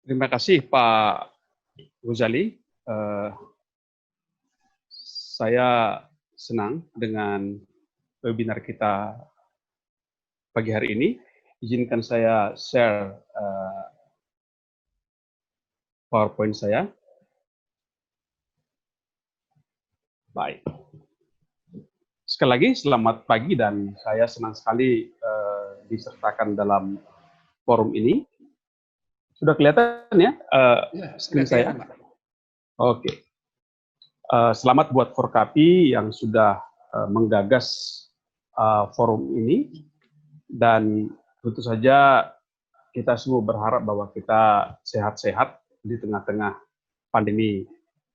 Terima kasih Pak Ghazali. Saya senang dengan webinar kita pagi hari ini. Izinkan saya share PowerPoint saya. Baik. Sekali lagi selamat pagi dan saya senang sekali disertakan dalam forum ini. Sudah kelihatan ya screen saya? Oke. Selamat buat Forkapi yang sudah menggagas forum ini, dan tentu saja kita semua berharap bahwa kita sehat-sehat di tengah-tengah pandemi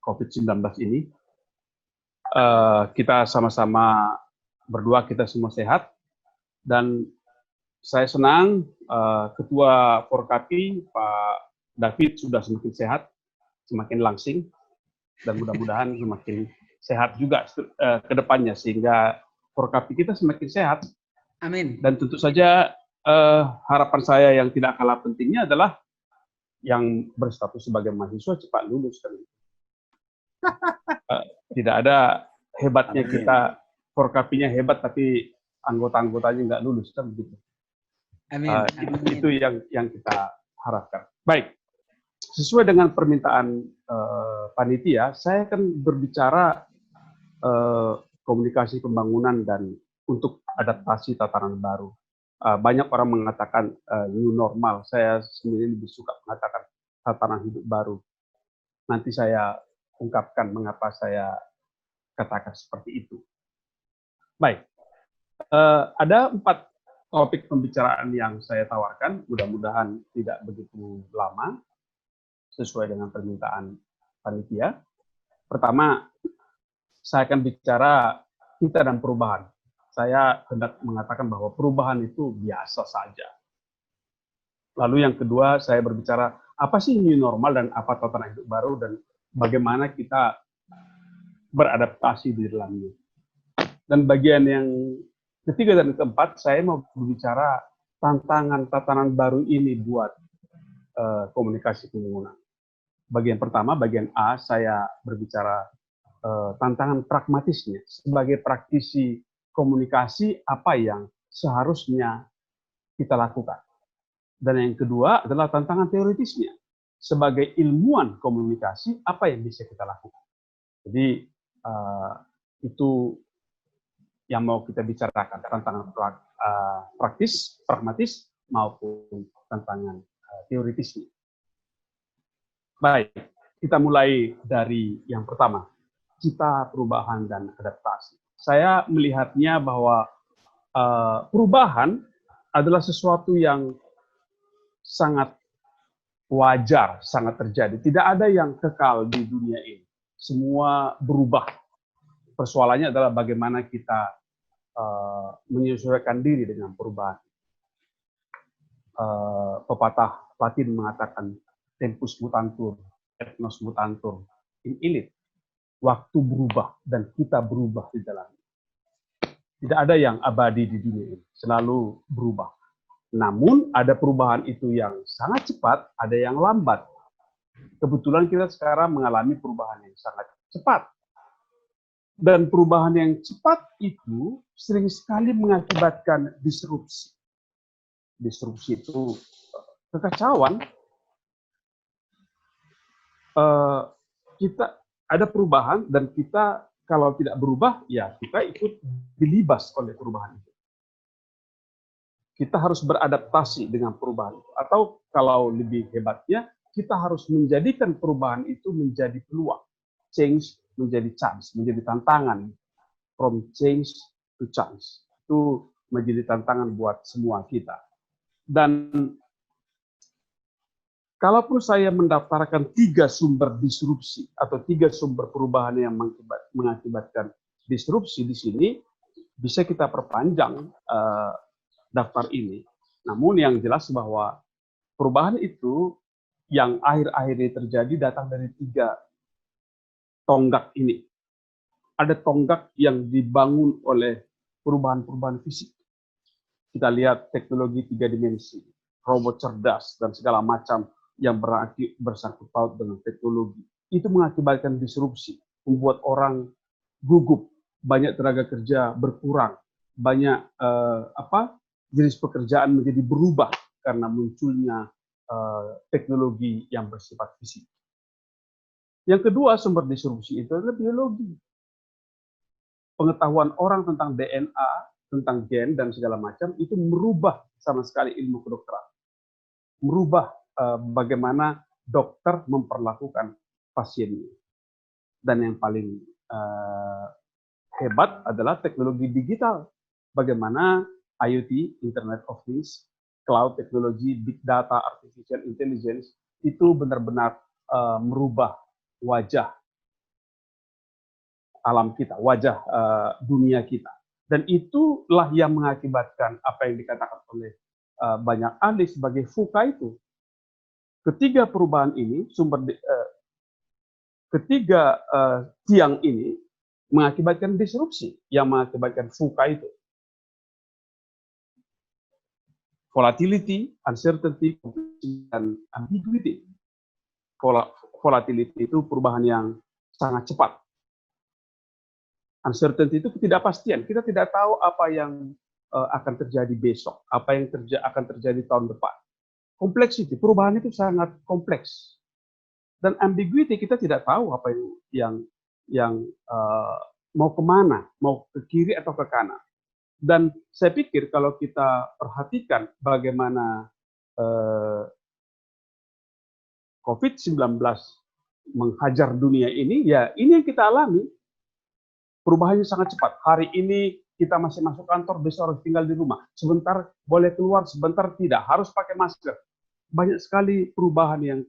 COVID-19 ini. Kita sama-sama berdua, kita semua sehat, dan saya senang Ketua Forkapi Pak David sudah semakin sehat, semakin langsing, dan mudah-mudahan semakin sehat juga ke depannya, sehingga Forkapi kita semakin sehat. Amin. Dan tentu saja harapan saya yang tidak kalah pentingnya adalah yang berstatus sebagai mahasiswa cepat lulus. Tidak ada hebatnya kita, Forkapinya hebat tapi anggota-anggotanya nggak lulus, kan begitu. Amin. Itu yang kita harapkan. Baik, sesuai dengan permintaan panitia, saya akan berbicara komunikasi pembangunan dan untuk adaptasi tatanan baru. Banyak orang mengatakan new normal, saya sendiri lebih suka mengatakan tatanan hidup baru. Nanti saya ungkapkan mengapa saya katakan seperti itu. Baik, ada 4 topik pembicaraan yang saya tawarkan, mudah-mudahan tidak begitu lama, sesuai dengan permintaan panitia. Pertama, saya akan bicara kita dan perubahan. Saya hendak mengatakan bahwa perubahan itu biasa saja. Lalu yang kedua, saya berbicara apa sih new normal dan apa tatanan hidup baru dan bagaimana kita beradaptasi di dalamnya. Dan bagian yang ketiga dan keempat, saya mau berbicara tantangan tatanan baru ini buat komunikasi pembangunan. Bagian pertama, bagian A, saya berbicara tantangan pragmatisnya. Sebagai praktisi komunikasi, apa yang seharusnya kita lakukan. Dan yang kedua adalah tantangan teoritisnya. Sebagai ilmuwan komunikasi, apa yang bisa kita lakukan. Jadi, itu yang mau kita bicarakan, tantangan praktis, pragmatis, maupun tantangan teoritisnya. Baik, kita mulai dari yang pertama, cita perubahan dan adaptasi. Saya melihatnya bahwa perubahan adalah sesuatu yang sangat wajar, sangat terjadi. Tidak ada yang kekal di dunia ini. Semua berubah. Persoalannya adalah bagaimana kita menyesuaikan diri dengan perubahan. Pepatah Latin mengatakan tempus mutantur, etnos mutantur in illit. Waktu berubah dan kita berubah di dalamnya. Tidak ada yang abadi di dunia ini, selalu berubah. Namun ada perubahan itu yang sangat cepat, ada yang lambat. Kebetulan kita sekarang mengalami perubahan yang sangat cepat. Dan perubahan yang cepat itu sering sekali mengakibatkan disrupsi. Disrupsi itu kekacauan. Kita ada perubahan dan kita kalau tidak berubah, ya kita ikut dilibas oleh perubahan itu. Kita harus beradaptasi dengan perubahan itu. Atau kalau lebih hebatnya, kita harus menjadikan perubahan itu menjadi peluang. Change menjadi chance, menjadi tantangan. From change to chance. Itu menjadi tantangan buat semua kita. Dan kalaupun saya mendaftarkan 3 sumber disrupsi atau 3 sumber perubahan yang mengakibatkan disrupsi di sini, bisa kita perpanjang daftar ini. Namun yang jelas bahwa perubahan itu yang akhir-akhir ini terjadi datang dari 3 tonggak ini. Ada tonggak yang dibangun oleh perubahan-perubahan fisik. Kita lihat teknologi 3 dimensi, robot cerdas, dan segala macam yang bersangkut paut dengan teknologi. Itu mengakibatkan disrupsi, membuat orang gugup, banyak tenaga kerja berkurang, banyak jenis pekerjaan menjadi berubah karena munculnya teknologi yang bersifat fisik. Yang kedua sumber disrupsi itu adalah biologi. Pengetahuan orang tentang DNA, tentang gen dan segala macam itu merubah sama sekali ilmu kedokteran. Merubah bagaimana dokter memperlakukan pasiennya. Dan yang paling hebat adalah teknologi digital. Bagaimana IoT, Internet of Things, cloud technology, big data, artificial intelligence, itu benar-benar merubah wajah alam kita, wajah dunia kita. Dan itulah yang mengakibatkan apa yang dikatakan oleh banyak ahli sebagai VUCA itu. Ketiga perubahan ini, ketiga tiang ini mengakibatkan disrupsi yang mengakibatkan VUCA itu. Volatility, uncertainty, dan ambiguity. Volatility itu perubahan yang sangat cepat. Uncertainty itu ketidakpastian. Kita tidak tahu apa yang akan terjadi besok, apa yang akan terjadi tahun depan. Complexity, perubahan itu sangat kompleks. Dan ambiguity, kita tidak tahu apa yang mau kemana, mau ke kiri atau ke kanan. Dan saya pikir kalau kita perhatikan bagaimana COVID-19 menghajar dunia ini, ya ini yang kita alami. Perubahannya sangat cepat. Hari ini kita masih masuk kantor, besok harus tinggal di rumah. Sebentar boleh keluar, sebentar tidak. Harus pakai masker. Banyak sekali perubahan yang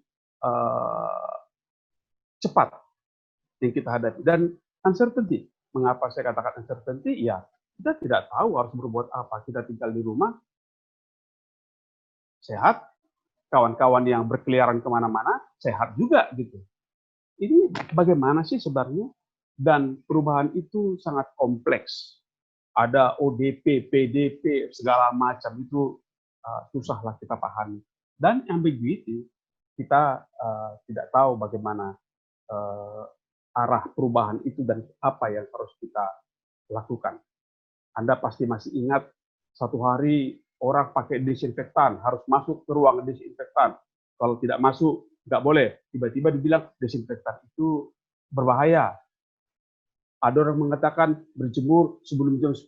cepat yang kita hadapi. Dan uncertainty. Mengapa saya katakan uncertainty? Ya, kita tidak tahu harus berbuat apa. Kita tinggal di rumah, sehat. Kawan-kawan yang berkeliaran kemana-mana, sehat juga gitu. Ini bagaimana sih sebenarnya? Dan perubahan itu sangat kompleks. Ada ODP, PDP, segala macam itu susahlah kita pahami. Dan ambiguity, kita tidak tahu bagaimana arah perubahan itu dan apa yang harus kita lakukan. Anda pasti masih ingat satu hari orang pakai disinfektan, harus masuk ke ruang disinfektan. Kalau tidak masuk, nggak boleh. Tiba-tiba dibilang disinfektan itu berbahaya. Ada orang mengatakan berjemur sebelum jam 10,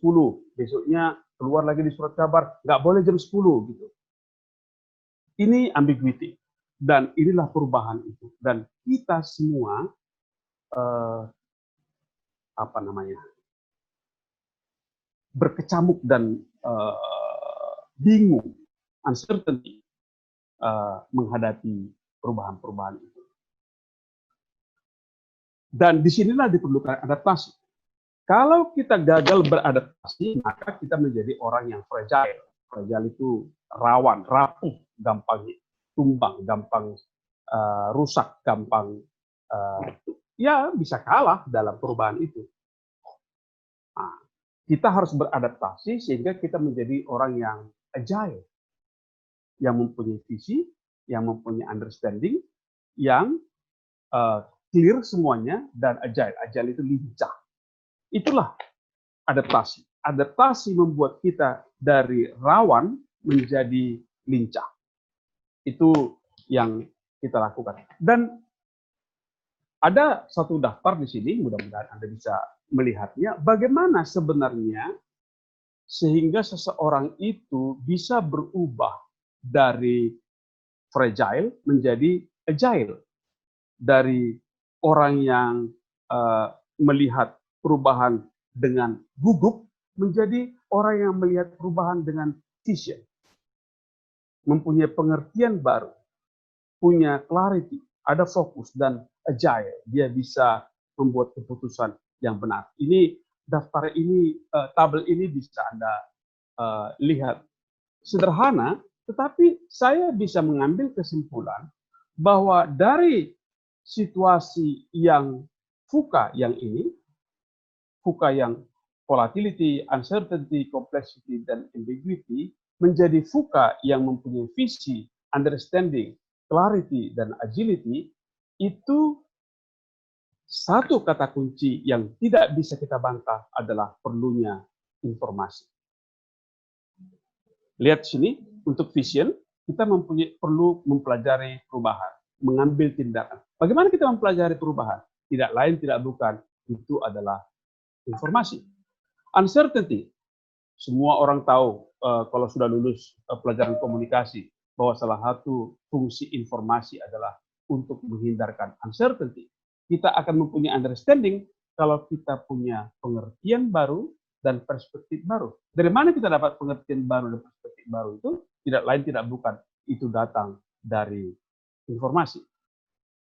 besoknya keluar lagi di surat kabar, nggak boleh jam 10 gitu. Ini ambiguity, dan inilah perubahan itu. Dan kita semua berkecamuk dan bingung, uncertainty menghadapi perubahan-perubahan itu. Dan disinilah diperlukan adaptasi. Kalau kita gagal beradaptasi, maka kita menjadi orang yang fragile. Fragile itu rawan, rapuh, gampang tumbang, gampang rusak, gampang ya bisa kalah dalam perubahan itu. Nah, kita harus beradaptasi sehingga kita menjadi orang yang agile, yang mempunyai visi, yang mempunyai understanding, yang clear semuanya, dan agile. Agile itu lincah. Itulah adaptasi. Adaptasi membuat kita dari rawan menjadi lincah. Itu yang kita lakukan. Dan ada satu daftar di sini, mudah-mudahan Anda bisa melihatnya, bagaimana sebenarnya sehingga seseorang itu bisa berubah dari fragile menjadi agile. Dari orang yang melihat perubahan dengan gugup menjadi orang yang melihat perubahan dengan vision. Mempunyai pengertian baru, punya clarity, ada fokus dan agile. Dia bisa membuat keputusan yang benar. Ini daftar ini, tabel ini bisa Anda lihat. Sederhana, tetapi saya bisa mengambil kesimpulan bahwa dari situasi yang VUCA yang ini, VUCA yang volatility, uncertainty, complexity, dan ambiguity, menjadi VUCA yang mempunyai visi, understanding, clarity dan agility itu satu kata kunci yang tidak bisa kita bantah adalah perlunya informasi. Lihat sini, untuk vision, kita perlu mempelajari perubahan, mengambil tindakan. Bagaimana kita mempelajari perubahan? Tidak lain, tidak bukan, itu adalah informasi. Uncertainty, semua orang tahu kalau sudah lulus pelajaran komunikasi, bahwa salah satu fungsi informasi adalah untuk menghindarkan uncertainty. Kita akan mempunyai understanding kalau kita punya pengertian baru dan perspektif baru. Dari mana kita dapat pengertian baru dan perspektif baru itu? Tidak lain, tidak bukan. Itu datang dari informasi.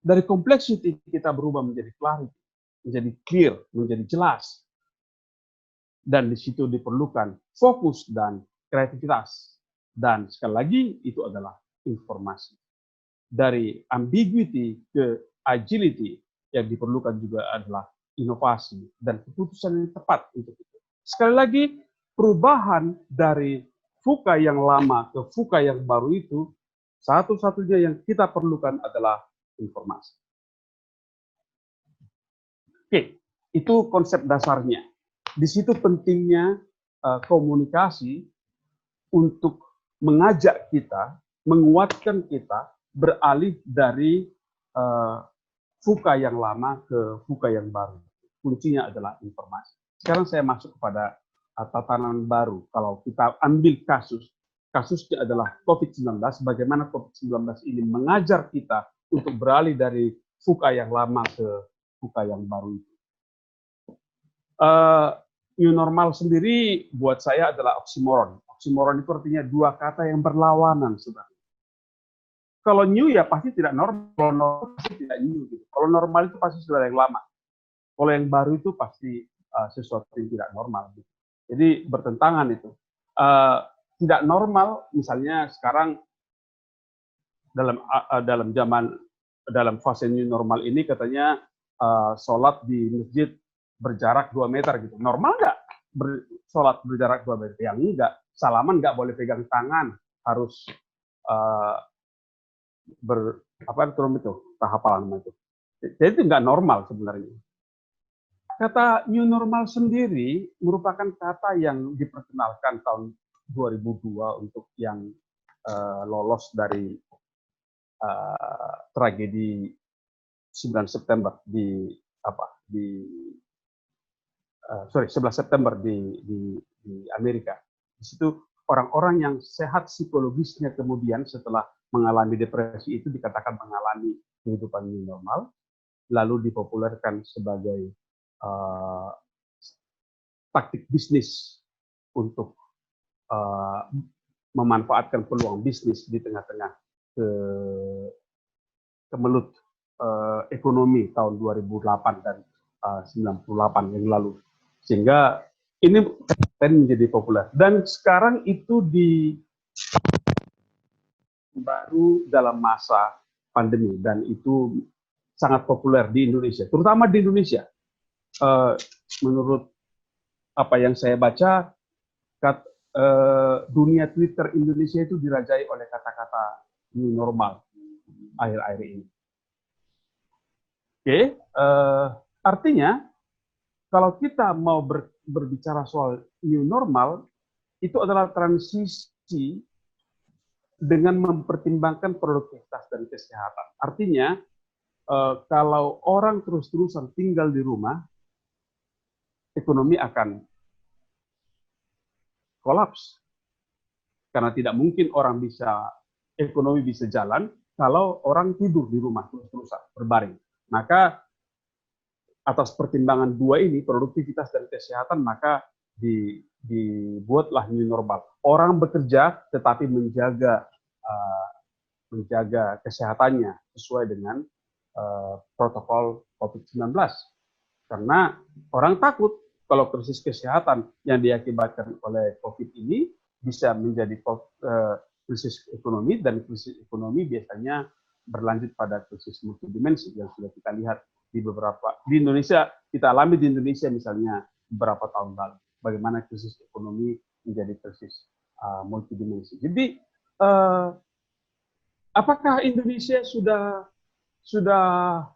Dari complexity kita berubah menjadi clarity, menjadi clear, menjadi jelas. Dan di situ diperlukan fokus dan kreativitas. Dan sekali lagi, itu adalah informasi. Dari ambiguity ke agility, yang diperlukan juga adalah inovasi dan keputusan yang tepat untuk itu. Sekali lagi, perubahan dari VUCA yang lama ke VUCA yang baru itu, satu-satunya yang kita perlukan adalah informasi. Oke, itu konsep dasarnya. Di situ pentingnya komunikasi untuk mengajak kita, menguatkan kita, beralih dari VUCA yang lama ke VUCA yang baru. Kuncinya adalah informasi. Sekarang saya masuk kepada tatanan baru. Kalau kita ambil kasusnya adalah COVID-19, bagaimana COVID-19 ini mengajar kita untuk beralih dari VUCA yang lama ke VUCA yang baru itu. New normal sendiri buat saya adalah oksimoron. Oksimoron itu artinya dua kata yang berlawanan, saudara. Kalau new ya pasti tidak normal, kalau normal pasti tidak new. Gitu. Kalau normal itu pasti sudah yang lama. Kalau yang baru itu pasti sesuatu yang tidak normal. Gitu. Jadi bertentangan itu. Tidak normal, misalnya sekarang dalam fase new normal ini katanya sholat di masjid berjarak 2 meter gitu. Normal nggak sholat berjarak 2 meter? Yang enggak. Salaman nggak boleh pegang tangan, harus tahapan itu. Jadi itu nggak normal sebenarnya. Kata new normal sendiri merupakan kata yang diperkenalkan tahun 2002 untuk yang lolos dari tragedi 9 September di 11 September di Amerika. Di situ orang-orang yang sehat psikologisnya kemudian setelah mengalami depresi itu dikatakan mengalami kehidupan new normal, lalu dipopulerkan sebagai taktik bisnis untuk memanfaatkan peluang bisnis di tengah-tengah kemelut ekonomi tahun 2008 dan 98 yang lalu. Sehingga ini menjadi populer. Dan sekarang itu baru dalam masa pandemi dan itu sangat populer di Indonesia, terutama di Indonesia. Menurut apa yang saya baca, dunia Twitter Indonesia itu dirajai oleh kata-kata new normal akhir-akhir ini. Oke, artinya kalau kita mau berbicara soal new normal, itu adalah transisi dengan mempertimbangkan produktivitas dan kesehatan. Artinya, kalau orang terus-terusan tinggal di rumah, ekonomi akan kolaps. Karena tidak mungkin ekonomi bisa jalan kalau orang tidur di rumah terus-terusan, berbaring. Maka atas pertimbangan dua ini, produktivitas dan kesehatan, maka dibuatlah new normal. Orang bekerja tetapi menjaga kesehatannya sesuai dengan protokol COVID-19. Karena orang takut kalau krisis kesehatan yang diakibatkan oleh COVID ini bisa menjadi krisis ekonomi, dan krisis ekonomi biasanya berlanjut pada krisis multidimensi yang sudah kita lihat di Indonesia, kita alami di Indonesia misalnya beberapa tahun lalu, bagaimana krisis ekonomi menjadi krisis multidimensi. Jadi apakah Indonesia sudah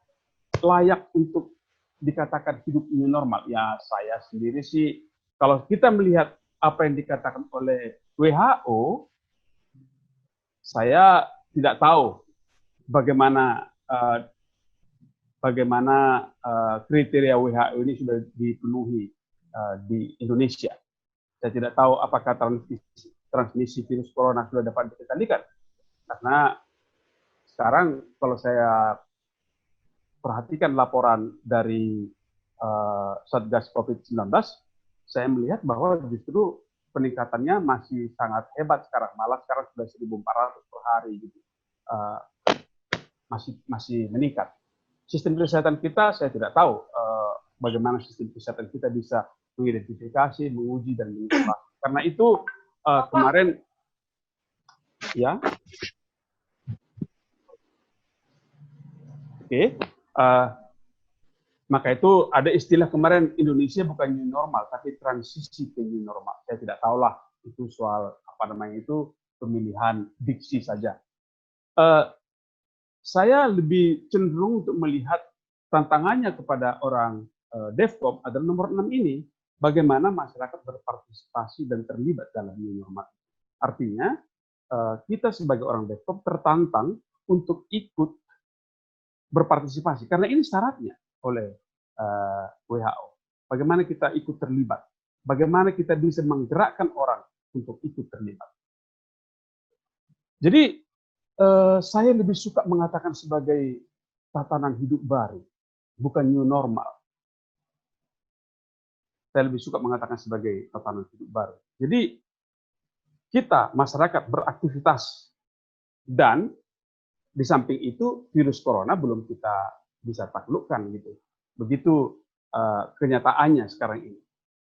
layak untuk dikatakan hidup new normal? Ya, saya sendiri sih, kalau kita melihat apa yang dikatakan oleh WHO, saya tidak tahu bagaimana kriteria WHO ini sudah dipenuhi di Indonesia. Saya tidak tahu apakah transmisi virus corona sudah dapat dikendalikan. Karena sekarang kalau saya perhatikan laporan dari Satgas COVID-19, saya melihat bahwa justru peningkatannya masih sangat hebat sekarang. Malah sekarang sudah 1.400 per hari gitu. Masih meningkat. Sistem kesehatan kita saya tidak tahu bagaimana sistem kesehatan kita bisa mengidentifikasi, menguji dan mengolah. Karena itu kemarin ya, oke, maka itu ada istilah kemarin Indonesia bukan new normal tapi transisi ke new normal. Saya tidak tahulah itu soal apa namanya itu pemilihan diksi saja. Saya lebih cenderung untuk melihat tantangannya kepada orang DevCom adalah nomor 6 ini, bagaimana masyarakat berpartisipasi dan terlibat dalam new normal. Artinya, kita sebagai orang DevCom tertantang untuk ikut berpartisipasi, karena ini syaratnya oleh WHO. Bagaimana kita ikut terlibat, bagaimana kita bisa menggerakkan orang untuk ikut terlibat. Jadi, saya lebih suka mengatakan sebagai tatanan hidup baru, bukan new normal. Saya lebih suka mengatakan sebagai tatanan hidup baru. Jadi, kita, masyarakat, beraktivitas. Dan di samping itu, virus corona belum kita bisa taklukkan. Gitu. Begitu kenyataannya sekarang ini.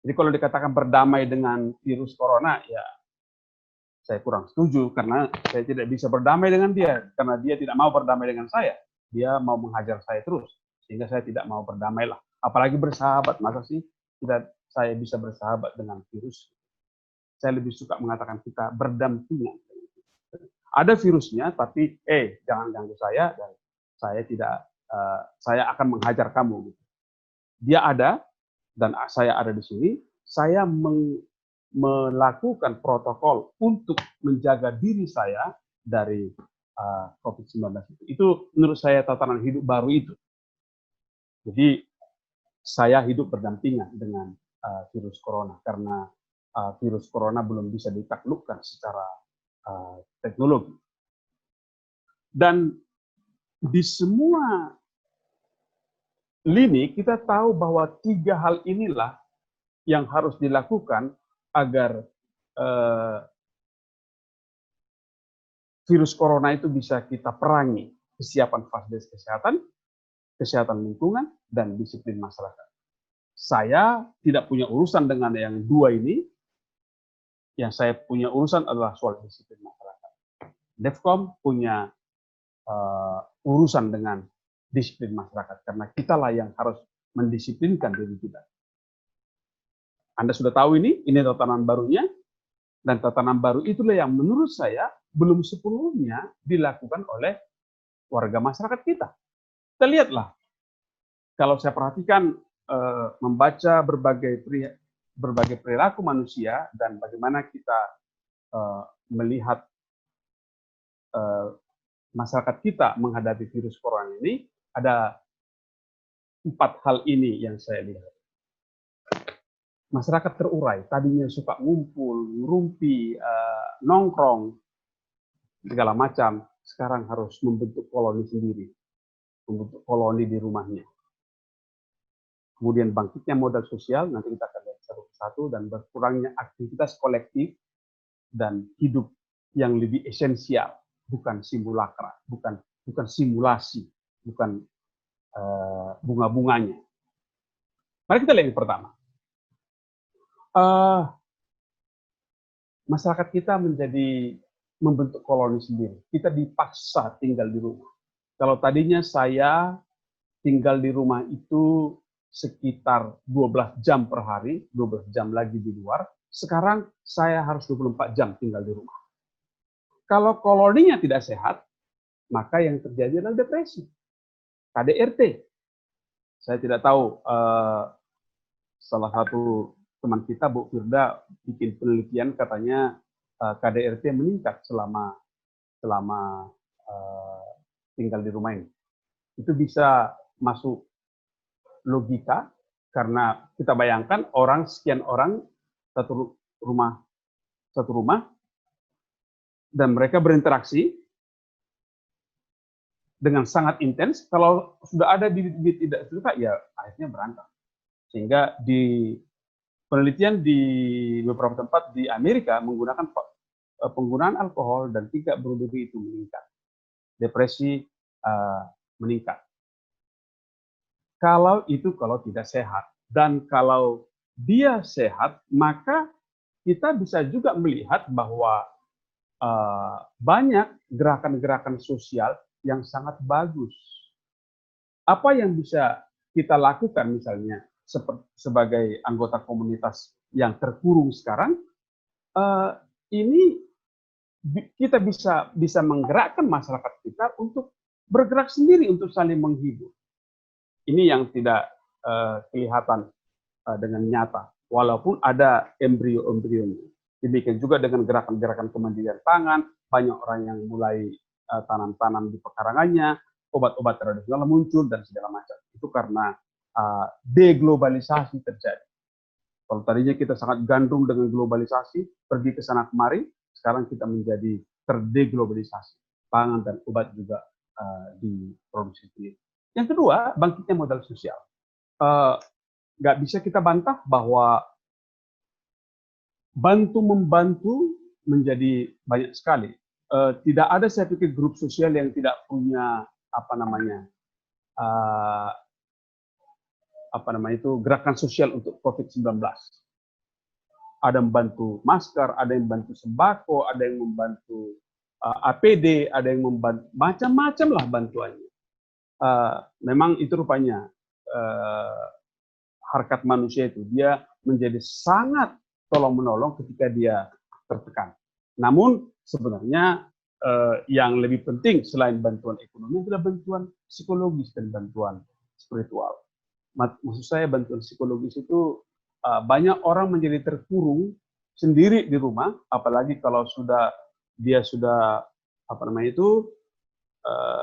Jadi kalau dikatakan berdamai dengan virus corona, ya saya kurang setuju karena saya tidak bisa berdamai dengan dia karena dia tidak mau berdamai dengan saya. Dia mau menghajar saya terus sehingga saya tidak mau berdamai lah. Apalagi bersahabat, masa sih tidak saya bisa bersahabat dengan virus? Saya lebih suka mengatakan kita berdampingan. Ada virusnya, tapi jangan ganggu saya dan saya tidak, saya akan menghajar kamu. Dia ada dan saya ada di sini. Saya melakukan protokol untuk menjaga diri saya dari COVID-19 itu. Itu menurut saya tatanan hidup baru itu. Jadi saya hidup berdampingan dengan virus corona karena virus corona belum bisa ditaklukkan secara teknologi. Dan di semua lini kita tahu bahwa 3 hal inilah yang harus dilakukan agar virus corona itu bisa kita perangi. Kesiapan fasilitas kesehatan, kesehatan lingkungan, dan disiplin masyarakat. Saya tidak punya urusan dengan yang 2 ini. Yang saya punya urusan adalah soal disiplin masyarakat. DevCom punya urusan dengan disiplin masyarakat, karena kitalah yang harus mendisiplinkan diri kita. Anda sudah tahu ini tatanan barunya, dan tatanan baru itulah yang menurut saya belum sepenuhnya dilakukan oleh warga masyarakat kita. Kita lihatlah, kalau saya perhatikan, membaca berbagai perilaku manusia dan bagaimana kita melihat masyarakat kita menghadapi virus corona ini, ada 4 hal ini yang saya lihat. Masyarakat terurai, tadinya suka ngumpul, ngerumpi, nongkrong, segala macam, sekarang harus membentuk koloni sendiri, membentuk koloni di rumahnya. Kemudian bangkitnya modal sosial, nanti kita akan lihat satu persatu, dan berkurangnya aktivitas kolektif dan hidup yang lebih esensial, bukan simulakra, bukan simulasi, bukan bunga-bunganya. Mari kita lihat yang pertama. Masyarakat kita menjadi membentuk koloni sendiri. Kita dipaksa tinggal di rumah. Kalau tadinya saya tinggal di rumah itu sekitar 12 jam per hari, 12 jam lagi di luar, sekarang saya harus 24 jam tinggal di rumah. Kalau koloninya tidak sehat, maka yang terjadi adalah depresi. KDRT. Saya tidak tahu, salah satu teman kita, Bu Firda, bikin penelitian katanya KDRT meningkat selama tinggal di rumah ini. Itu bisa masuk logika karena kita bayangkan sekian orang satu rumah dan mereka berinteraksi dengan sangat intens. Kalau sudah ada bibit-bibit tidak suka, ya akhirnya berantem. Sehingga di penelitian di beberapa tempat di Amerika menggunakan penggunaan alkohol dan tingkat bunuh diri itu meningkat. Depresi meningkat. Kalau tidak sehat. Dan kalau dia sehat, maka kita bisa juga melihat bahwa banyak gerakan-gerakan sosial yang sangat bagus. Apa yang bisa kita lakukan misalnya sebagai anggota komunitas yang terkurung sekarang, ini kita bisa menggerakkan masyarakat kita untuk bergerak sendiri untuk saling menghibur. Ini yang tidak kelihatan dengan nyata, walaupun ada embrio-embrionya. Demikian juga dengan gerakan-gerakan kemandirian pangan, banyak orang yang mulai tanam-tanam di pekarangannya, obat-obat tradisional muncul dan segala macam. Itu karena deglobalisasi terjadi. Kalau tadinya kita sangat gandrung dengan globalisasi, pergi ke sana kemari, sekarang kita menjadi terdeglobalisasi. Pangan dan obat juga diproduksi sendiri. Yang kedua, bangkitnya modal sosial. Nggak bisa kita bantah bahwa bantu-membantu menjadi banyak sekali. Tidak ada saya pikir grup sosial yang tidak punya gerakan sosial untuk COVID-19. Ada yang membantu masker, ada yang membantu sembako, ada yang membantu APD, ada yang membantu macam-macam lah bantuannya. Memang itu rupanya harkat manusia itu, dia menjadi sangat tolong-menolong ketika dia tertekan. Namun sebenarnya yang lebih penting selain bantuan ekonomi adalah bantuan psikologis dan bantuan spiritual. Maksud saya bantuan psikologis itu banyak orang menjadi terkurung sendiri di rumah, apalagi kalau dia sudah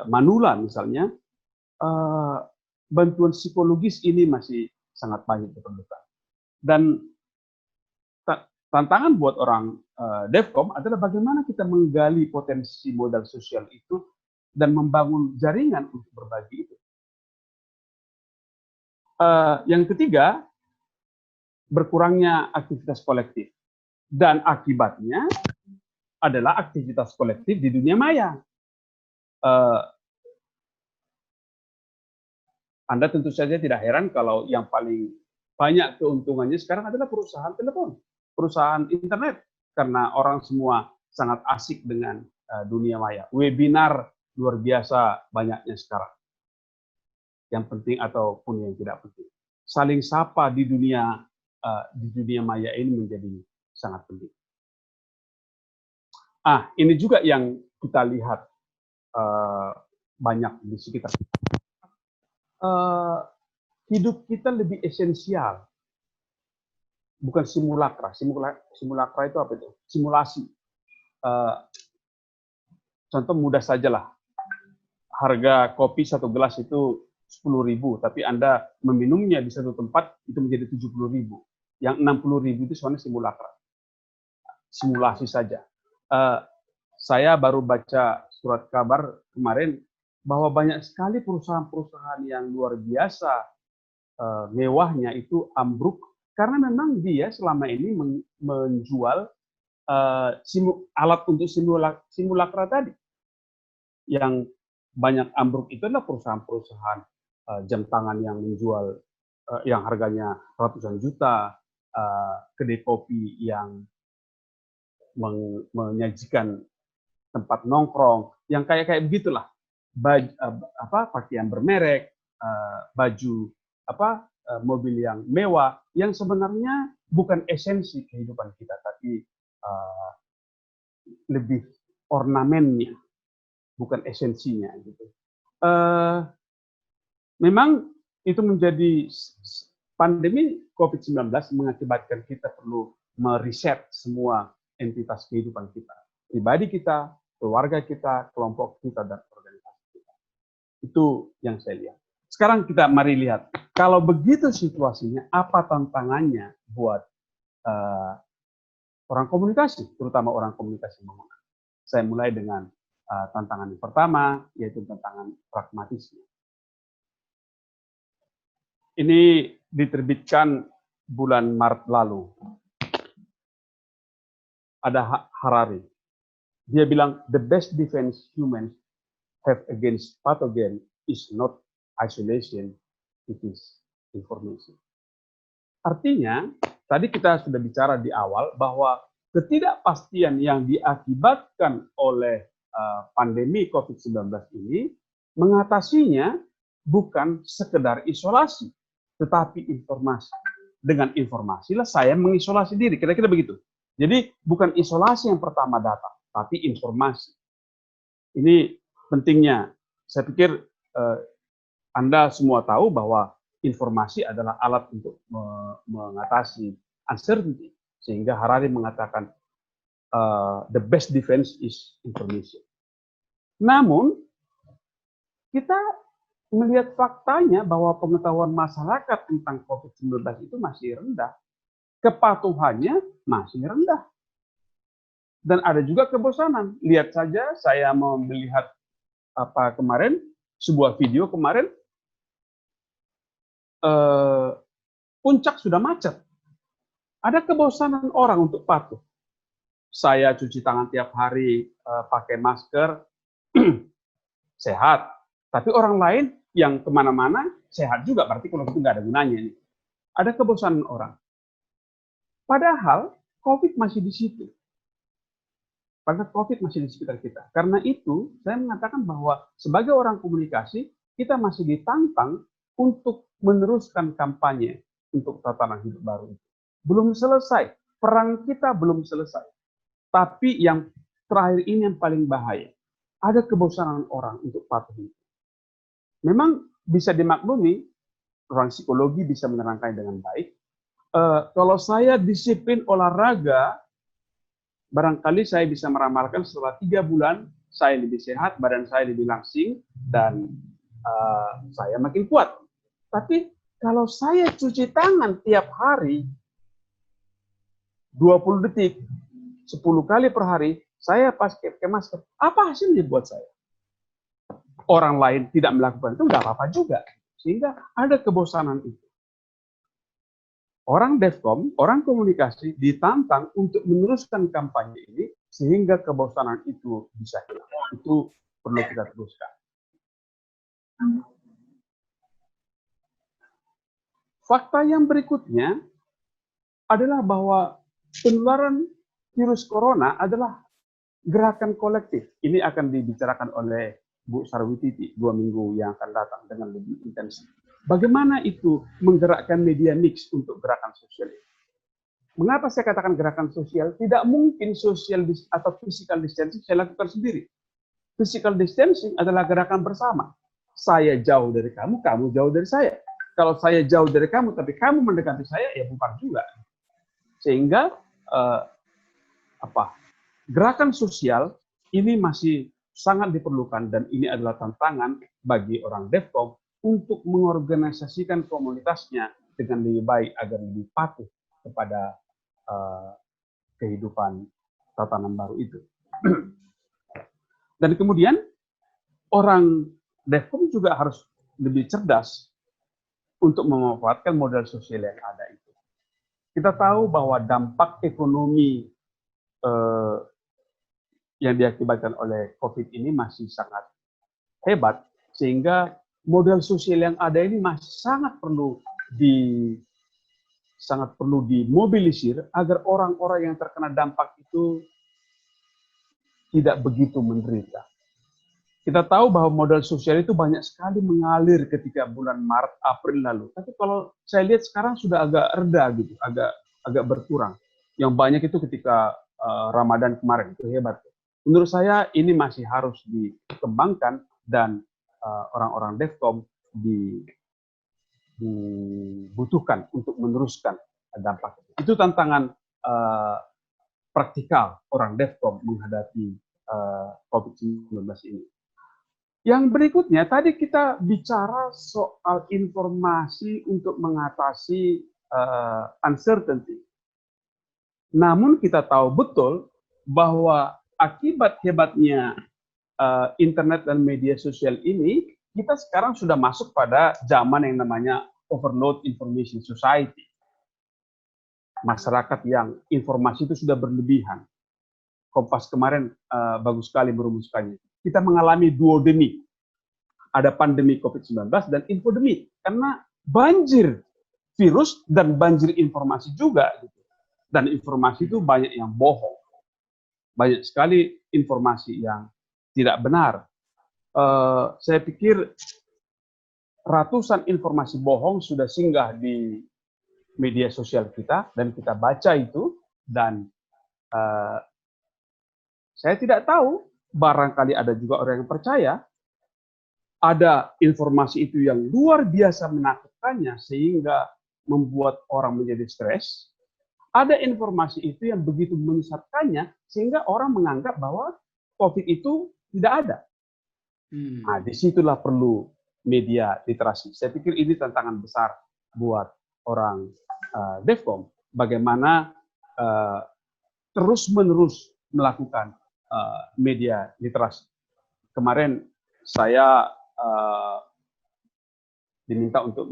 manula misalnya, bantuan psikologis ini masih sangat banyak diperlukan. Dan tantangan buat orang Devkom adalah bagaimana kita menggali potensi modal sosial itu dan membangun jaringan untuk berbagi itu. Yang ketiga, berkurangnya aktivitas kolektif. Dan akibatnya adalah aktivitas kolektif di dunia maya. Anda tentu saja tidak heran kalau yang paling banyak keuntungannya sekarang adalah perusahaan telepon, perusahaan internet, karena orang semua sangat asik dengan dunia maya. Webinar luar biasa banyaknya sekarang. Yang penting ataupun yang tidak penting. Saling sapa di dunia maya ini menjadi sangat penting. Ini juga yang kita lihat banyak di sekitar kita. Hidup kita lebih esensial, bukan simulakra. Simulakra itu apa itu? Simulasi. Contoh mudah sajalah, harga kopi satu gelas itu 10.000, tapi Anda meminumnya di satu tempat itu menjadi 70.000. Yang 60.000 itu soalnya simulakra. Simulasi saja. Saya baru baca surat kabar kemarin bahwa banyak sekali perusahaan-perusahaan yang luar biasa mewahnya itu ambruk karena memang dia selama ini menjual alat untuk simulakra tadi. Yang banyak ambruk itu adalah perusahaan-perusahaan jam tangan yang menjual yang harganya ratusan juta, kedai kopi yang menyajikan tempat nongkrong, yang kayak begitulah. Pakaian bermerek, baju mobil yang mewah, yang sebenarnya bukan esensi kehidupan kita, tapi lebih ornamennya. bukan esensinya gitu. Memang itu menjadi pandemi COVID-19 mengakibatkan kita perlu meriset semua entitas kehidupan kita, pribadi kita, keluarga kita, kelompok kita, dan organisasi kita. Itu yang saya lihat. Sekarang kita mari lihat, kalau begitu situasinya, apa tantangannya buat orang komunikasi, terutama orang komunikasi menggunakan. Saya mulai dengan tantangan yang pertama, yaitu tantangan pragmatisme. Ini diterbitkan bulan Maret lalu. Ada Harari. Dia bilang, the best defense humans have against pathogen is not isolation, it is information. Artinya, tadi kita sudah bicara di awal bahwa ketidakpastian yang diakibatkan oleh pandemi COVID-19 ini, mengatasinya bukan sekedar isolasi, tetapi informasi. Dengan informasi lah saya mengisolasi diri, kira-kira begitu. Jadi bukan isolasi yang pertama datang, tapi informasi. Ini pentingnya. Saya pikir Anda semua tahu bahwa informasi adalah alat untuk mengatasi uncertainty. Sehingga Harari mengatakan the best defense is information. Namun, kita melihat faktanya bahwa pengetahuan masyarakat tentang COVID-19 itu masih rendah. Kepatuhannya masih rendah. Dan ada juga kebosanan. Lihat saja, saya mau melihat kemarin, sebuah video kemarin, puncak sudah macet. Ada kebosanan orang untuk patuh. Saya cuci tangan tiap hari, pakai masker, sehat. Tapi orang lain yang kemana-mana sehat juga, berarti kalau itu nggak ada gunanya. Nih. Ada kebosanan orang. Padahal COVID masih di situ. Padahal COVID masih di sekitar kita. Karena itu, saya mengatakan bahwa sebagai orang komunikasi, kita masih ditantang untuk meneruskan kampanye untuk tatanan hidup baru. Belum selesai. Perang kita belum selesai. Tapi yang terakhir ini yang paling bahaya. Ada kebosanan orang untuk patuh. Memang bisa dimaklumi, orang psikologi bisa menerangkan dengan baik. Kalau saya disiplin olahraga, barangkali saya bisa meramalkan setelah 3 bulan, saya lebih sehat, badan saya lebih langsing, dan saya makin kuat. Tapi kalau saya cuci tangan tiap hari, 20 detik, 10 kali per hari, saya pakai masker. Apa hasilnya buat saya? Orang lain tidak melakukan itu, nggak apa-apa juga. Sehingga ada kebosanan itu. Orang Devcom, orang komunikasi ditantang untuk meneruskan kampanye ini sehingga kebosanan itu bisa hilang. Itu perlu kita teruskan. Fakta yang berikutnya adalah bahwa penularan virus corona adalah gerakan kolektif. Ini akan dibicarakan oleh Bu Sarwititi 2 minggu yang akan datang dengan lebih intensif. Bagaimana itu menggerakkan media mix untuk gerakan sosial ini? Mengapa saya katakan gerakan sosial? Tidak mungkin sosial atau physical distancing saya lakukan sendiri. Physical distancing adalah gerakan bersama. Saya jauh dari kamu, kamu jauh dari saya. Kalau saya jauh dari kamu, tapi kamu mendekati saya, ya bubar juga. Sehingga gerakan sosial ini masih sangat diperlukan dan ini adalah tantangan bagi orang Devcom untuk mengorganisasikan komunitasnya dengan lebih baik agar lebih patuh kepada kehidupan tatanan baru itu. Dan kemudian orang Devcom juga harus lebih cerdas untuk memanfaatkan modal sosial yang ada itu. Kita tahu bahwa dampak ekonomi yang diakibatkan oleh COVID ini masih sangat hebat, sehingga modal sosial yang ada ini masih sangat perlu dimobilisir agar orang-orang yang terkena dampak itu tidak begitu menderita. Kita tahu bahwa modal sosial itu banyak sekali mengalir ketika bulan Maret, April lalu. Tapi kalau saya lihat sekarang sudah agak reda gitu, agak berkurang. Yang banyak itu ketika Ramadan kemarin, itu hebat. Menurut saya ini masih harus dikembangkan dan orang-orang Devcom dibutuhkan untuk meneruskan dampak itu. Itu tantangan praktikal orang Devcom menghadapi COVID-19 ini. Yang berikutnya, tadi kita bicara soal informasi untuk mengatasi uncertainty. Namun kita tahu betul bahwa akibat hebatnya internet dan media sosial ini, kita sekarang sudah masuk pada zaman yang namanya overload information society. Masyarakat yang informasi itu sudah berlebihan. Kompas kemarin bagus sekali merumuskannya. Kita mengalami duodemi. Ada pandemi COVID-19 dan infodemi. Karena banjir virus dan banjir informasi juga. Dan informasi itu banyak yang bohong. Banyak sekali informasi yang tidak benar. Saya pikir ratusan informasi bohong sudah singgah di media sosial kita, dan kita baca itu, dan saya tidak tahu, barangkali ada juga orang yang percaya, ada informasi itu yang luar biasa menakutkannya, sehingga membuat orang menjadi stres. Ada informasi itu yang begitu menyesatkannya, sehingga orang menganggap bahwa COVID itu tidak ada. Nah, disitulah perlu media literasi. Saya pikir ini tantangan besar buat orang Devcom, bagaimana terus-menerus melakukan media literasi. Kemarin saya diminta untuk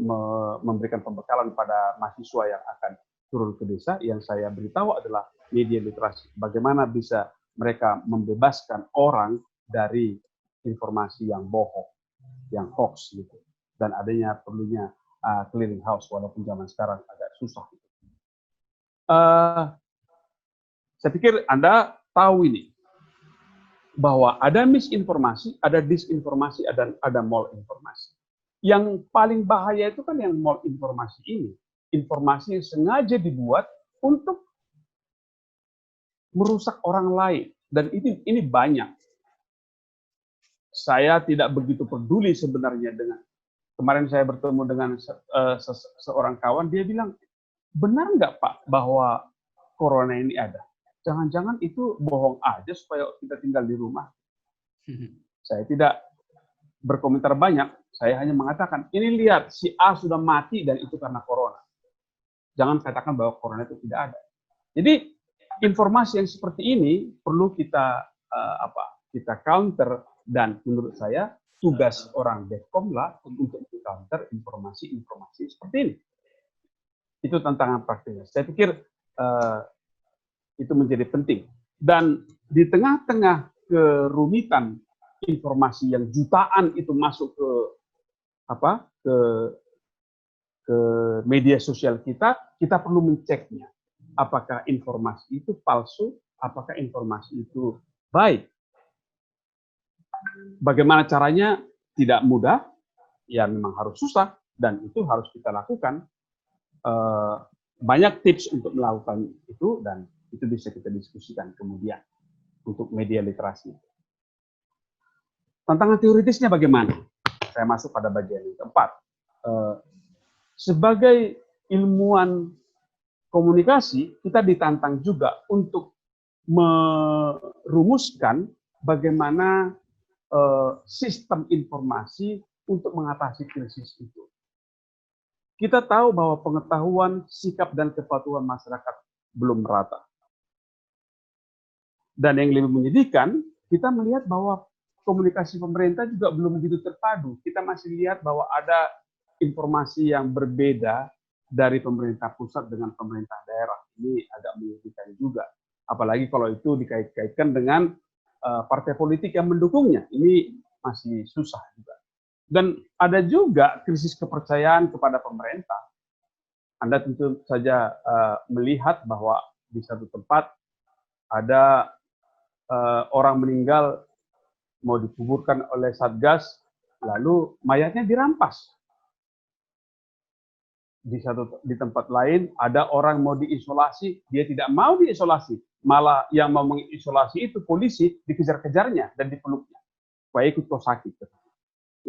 memberikan pembekalan pada mahasiswa yang akan turun ke desa. Yang saya beritahu adalah media literasi. Bagaimana bisa mereka membebaskan orang dari informasi yang bohong, yang hoax gitu, dan adanya perlunya clearing house, walaupun zaman sekarang agak susah. Saya pikir Anda tahu ini, bahwa ada misinformasi, ada disinformasi, ada malinformasi. Yang paling bahaya itu kan yang malinformasi ini. Informasi yang sengaja dibuat untuk merusak orang lain. Dan ini banyak. Saya tidak begitu peduli sebenarnya dengan, kemarin saya bertemu dengan seorang kawan, dia bilang, benar nggak Pak bahwa corona ini ada? Jangan-jangan itu bohong aja supaya kita tinggal di rumah. Saya tidak berkomentar banyak, saya hanya mengatakan, ini lihat, si A sudah mati dan itu karena corona. Jangan katakan bahwa corona itu tidak ada. Jadi informasi yang seperti ini perlu kita kita counter, dan menurut saya tugas orang Devcom lah untuk counter informasi-informasi seperti ini. Itu tantangan praktiknya. Saya pikir itu menjadi penting. Dan di tengah-tengah kerumitan informasi yang jutaan itu masuk ke media sosial kita perlu menceknya. Apakah informasi itu palsu, apakah informasi itu baik. Bagaimana caranya? Tidak mudah, ya memang harus susah, dan itu harus kita lakukan. Banyak tips untuk melakukan itu, dan itu bisa kita diskusikan kemudian untuk media literasi. Tantangan teoritisnya bagaimana? Saya masuk pada bagian yang keempat. Sebagai ilmuwan komunikasi, kita ditantang juga untuk merumuskan bagaimana sistem informasi untuk mengatasi krisis itu. Kita tahu bahwa pengetahuan, sikap, dan kepatuhan masyarakat belum merata. Dan yang lebih menyedihkan, kita melihat bahwa komunikasi pemerintah juga belum begitu terpadu. Kita masih lihat bahwa ada informasi yang berbeda dari pemerintah pusat dengan pemerintah daerah. Ini agak menyedihkan juga. Apalagi kalau itu dikait-kaitkan dengan partai politik yang mendukungnya. Ini masih susah juga. Dan ada juga krisis kepercayaan kepada pemerintah. Anda tentu saja melihat bahwa di satu tempat ada orang meninggal mau dikuburkan oleh Satgas, lalu mayatnya dirampas. di tempat lain ada orang mau diisolasi, dia tidak mau diisolasi, malah yang mau mengisolasi itu polisi, dikejar-kejarnya dan dipeluknya supaya ikut kau sakit.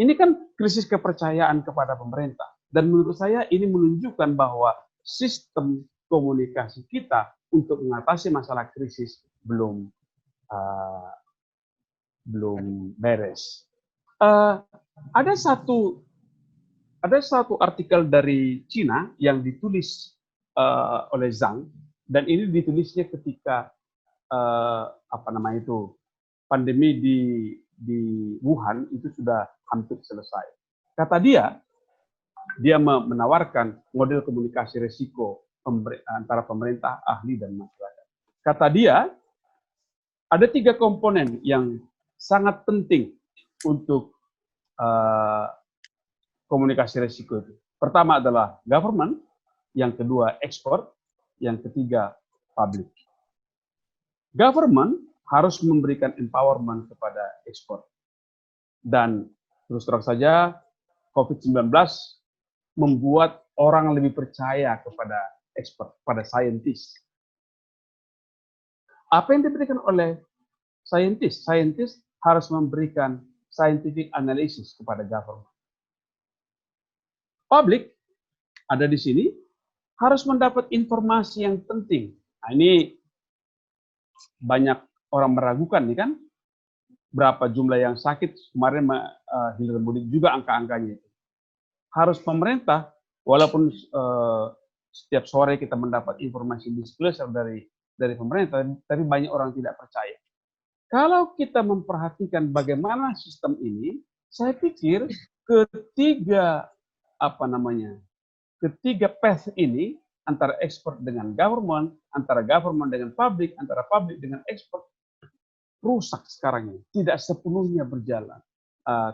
Ini kan krisis kepercayaan kepada pemerintah, dan menurut saya ini menunjukkan bahwa sistem komunikasi kita untuk mengatasi masalah krisis belum beres. Ada satu artikel dari Cina yang ditulis oleh Zhang, dan ini ditulisnya ketika pandemi di Wuhan itu sudah hampir selesai. Kata dia menawarkan model komunikasi risiko antara pemerintah, ahli, dan masyarakat. Kata dia, ada 3 komponen yang sangat penting untuk komunikasi risiko itu. Pertama adalah government, yang kedua export, yang ketiga public. Government harus memberikan empowerment kepada ekspor. Dan terus terang saja, COVID-19 membuat orang lebih percaya kepada ekspor, pada saintis. Apa yang diberikan oleh saintis? Saintis harus memberikan scientific analysis kepada government. Publik ada di sini harus mendapat informasi yang penting. Nah, ini banyak orang meragukan nih kan, berapa jumlah yang sakit kemarin hilir mudik juga angka-angkanya. Harus pemerintah, walaupun setiap sore kita mendapat informasi disclosure dari pemerintah, tapi banyak orang tidak percaya. Kalau kita memperhatikan bagaimana sistem ini, saya pikir ketiga path ini, antara ekspor dengan government, antara government dengan publik, antara publik dengan ekspor, rusak sekarang ini, tidak sepenuhnya berjalan.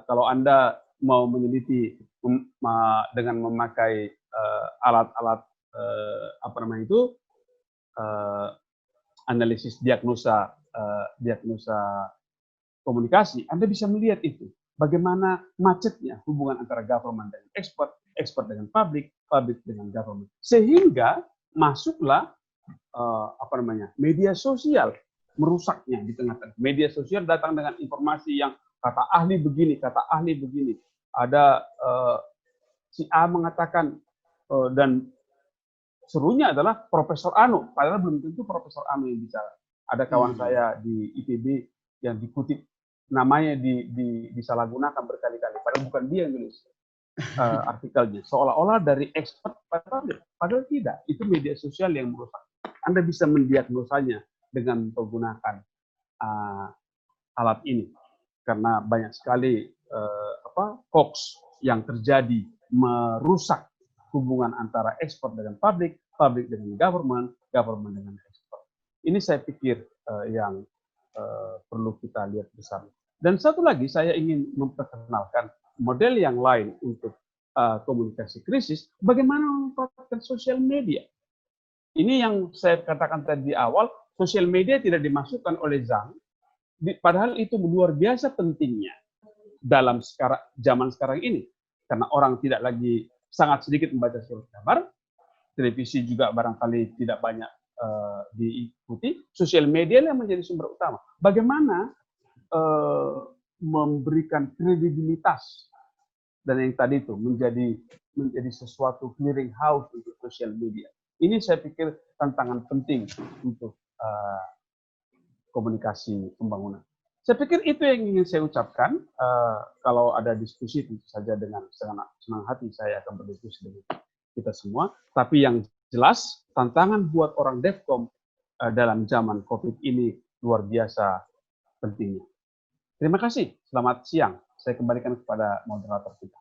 Kalau Anda mau meneliti dengan memakai alat-alat analisis diagnosa komunikasi, Anda bisa melihat itu. Bagaimana macetnya hubungan antara government dengan ekspor, ekspor dengan publik, publik dengan government. Sehingga masuklah media sosial, merusaknya di tengah-tengah. Media sosial datang dengan informasi yang kata ahli begini, kata ahli begini. Ada si A mengatakan, dan serunya adalah Profesor Anu, padahal belum tentu Profesor Anu yang bicara. Ada kawan saya di IPB yang dikutip namanya disalahgunakan berkali-kali, padahal bukan dia yang nulis artikelnya, seolah-olah dari expert, padahal tidak. Itu media sosial yang merusak. Anda bisa mendiagnosanya dengan menggunakan alat ini, karena banyak sekali hoax yang terjadi merusak hubungan antara ekspor dengan publik, publik dengan government, government dengan ekspor. Ini saya pikir yang perlu kita lihat bersama. Dan satu lagi, saya ingin memperkenalkan model yang lain untuk komunikasi krisis, bagaimana memanfaatkan sosial media. Ini yang saya katakan tadi di awal, sosial media tidak dimasukkan oleh Zhang, padahal itu luar biasa pentingnya dalam zaman sekarang ini. Karena orang tidak lagi, sangat sedikit membaca surat kabar, televisi juga barangkali tidak banyak diikuti, sosial media yang menjadi sumber utama. Bagaimana memberikan kredibilitas, dan yang tadi itu menjadi sesuatu clearing house untuk sosial media. Ini saya pikir tantangan penting untuk komunikasi pembangunan. Saya pikir itu yang ingin saya ucapkan. Kalau ada diskusi, tentu saja dengan senang hati saya akan berdiskusi dengan kita semua. Tapi yang jelas, tantangan buat orang Devcom dalam zaman COVID ini luar biasa pentingnya. Terima kasih. Selamat siang. Saya kembalikan kepada moderator kita.